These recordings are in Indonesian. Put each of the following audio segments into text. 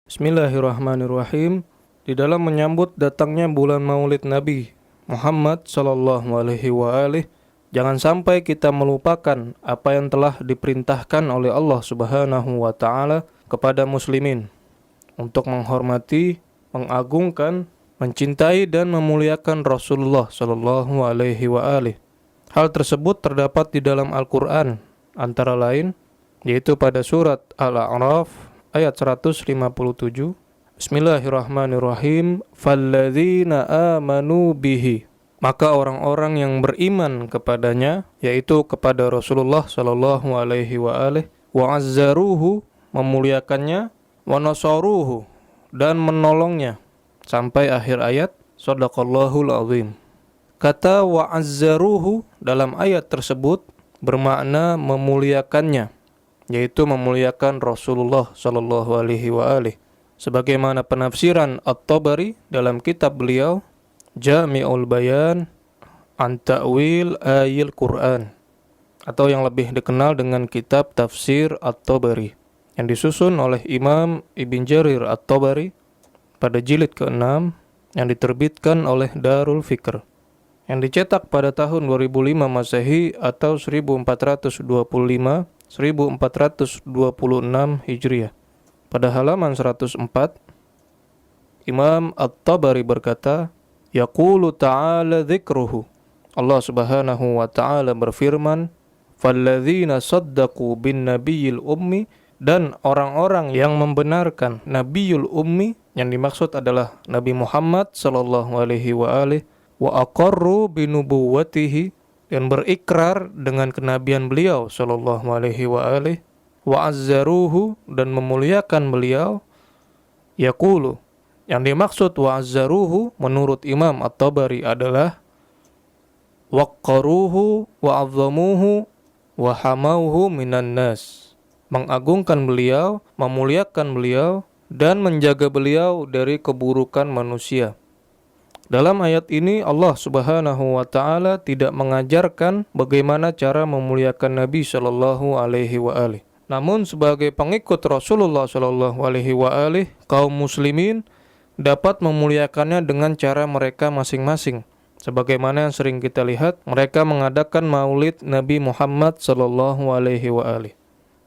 Bismillahirrahmanirrahim. Di dalam menyambut datangnya bulan Maulid Nabi Muhammad sallallahu alaihi wa alihi, jangan sampai kita melupakan apa yang telah diperintahkan oleh Allah Subhanahu wa taala kepada muslimin untuk menghormati, mengagungkan, mencintai dan memuliakan Rasulullah sallallahu alaihi wa alihi. Hal tersebut terdapat di dalam Al-Qur'an, antara lain yaitu pada surat Al-A'raf ayat 157. Bismillahirrahmanirrahim. Falladzina amanu bihi, maka orang-orang yang beriman kepadanya, yaitu kepada Rasulullah sallallahu alaihi wa alihi, wa azzaruhu, memuliakannya, wa nasaruhu, dan menolongnya, sampai akhir ayat. Shadaqallahul azim. Kata wa azzaruhu dalam ayat tersebut bermakna memuliakannya, yaitu memuliakan Rasulullah sallallahu alaihi wa alihi, sebagaimana penafsiran At-Tabari dalam kitab beliau Jami'ul Bayan an Ta'wil Ayil Quran, atau yang lebih dikenal dengan kitab Tafsir At-Tabari, yang disusun oleh Imam Ibn Jarir At-Tabari pada jilid ke-6, yang diterbitkan oleh Darul Fikr, yang dicetak pada tahun 2005 Masehi atau 1426 Hijriah. Pada halaman 104, Imam At-Tabari berkata, Yaqulu ta'ala dzikruhu, Allah Subhanahu wa ta'ala berfirman, Falladzina saddaqu bin nabiyil ummi, dan orang-orang yang membenarkan Nabiyul Ummi, yang dimaksud adalah Nabi Muhammad sallallahu alaihi wa alihi, wa aqarru binubuwwatihi, dan berikrar dengan kenabian beliau sallallahu alaihi wa alihi, wa azzaruhu, dan memuliakan beliau. Yaqulu, yang dimaksud wa azzaruhu menurut Imam At-Tabari adalah waqqaruhu wa azzamuhu wa hamauhu minan nas, mengagungkan beliau, memuliakan beliau, dan menjaga beliau dari keburukan manusia. Dalam ayat ini Allah Subhanahu wa taala tidak mengajarkan bagaimana cara memuliakan Nabi sallallahu alaihi wa alihi. Namun sebagai pengikut Rasulullah sallallahu alaihi wa alihi, kaum muslimin dapat memuliakannya dengan cara mereka masing-masing. Sebagaimana yang sering kita lihat, mereka mengadakan Maulid Nabi Muhammad sallallahu alaihi wa alihi.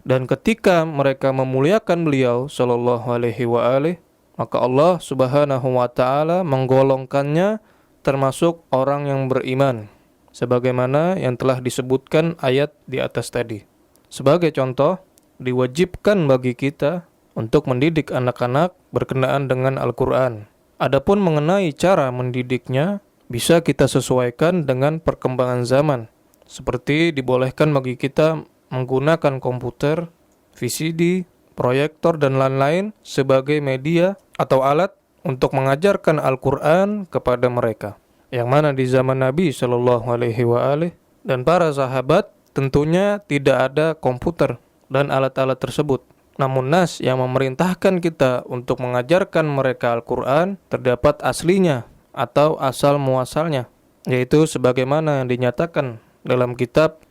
Dan ketika mereka memuliakan beliau sallallahu alaihi wa alihi, maka Allah Subhanahu wa ta'ala menggolongkannya termasuk orang yang beriman, sebagaimana yang telah disebutkan ayat di atas tadi. Sebagai contoh, diwajibkan bagi kita untuk mendidik anak-anak berkenaan dengan Al-Quran. Adapun mengenai cara mendidiknya, bisa kita sesuaikan dengan perkembangan zaman, seperti dibolehkan bagi kita menggunakan komputer, VCD, proyektor, dan lain-lain sebagai media atau alat untuk mengajarkan Al-Quran kepada mereka, yang mana di zaman Nabi Shallallahu Alaihi Wasallam dan para sahabat tentunya tidak ada komputer dan alat-alat tersebut. Namun nas yang memerintahkan kita untuk mengajarkan mereka Al-Quran terdapat aslinya atau asal muasalnya, yaitu sebagaimana yang dinyatakan dalam kitab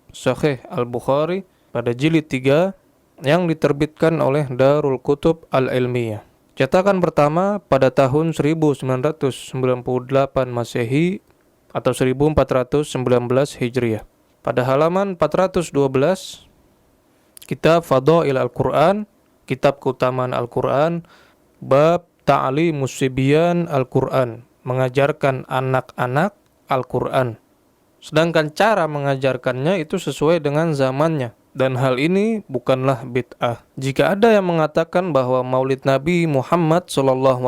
Sahih Al-Bukhari pada jilid 3 yang diterbitkan oleh Darul Kutub Al-Ilmiyah. Cetakan pertama pada tahun 1998 Masehi atau 1419 Hijriah. Pada halaman 412, kitab Fadail Al-Quran, kitab keutamaan Al-Quran, bab Ta'limus Sibyan Al-Quran, mengajarkan anak-anak Al-Quran. Sedangkan cara mengajarkannya itu sesuai dengan zamannya. Dan hal ini bukanlah bid'ah. Jika ada yang mengatakan bahwa Maulid Nabi Muhammad SAW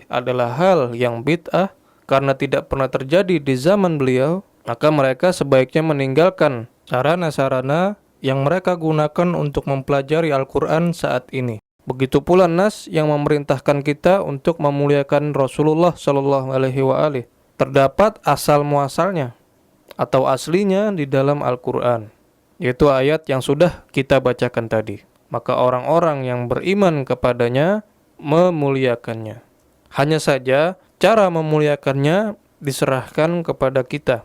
adalah hal yang bid'ah karena tidak pernah terjadi di zaman beliau, maka mereka sebaiknya meninggalkan sarana-sarana yang mereka gunakan untuk mempelajari Al-Quran saat ini. Begitu pula nas yang memerintahkan kita untuk memuliakan Rasulullah SAW. Terdapat asal muasalnya atau aslinya di dalam Al-Quran, yaitu ayat yang sudah kita bacakan tadi. Maka orang-orang yang beriman kepadanya memuliakannya. Hanya saja cara memuliakannya diserahkan kepada kita.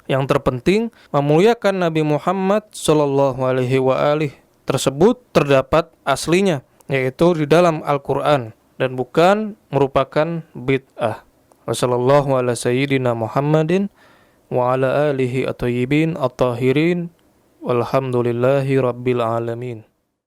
Yang terpenting memuliakan Nabi Muhammad sallallahu alaihi wa alihi tersebut terdapat aslinya, yaitu di dalam Al-Quran, dan bukan merupakan bid'ah. Wassallallahu ala sayyidina Muhammadin wa ala alihi at-tayyibin at-tahirin walhamdulillahi rabbil alamin.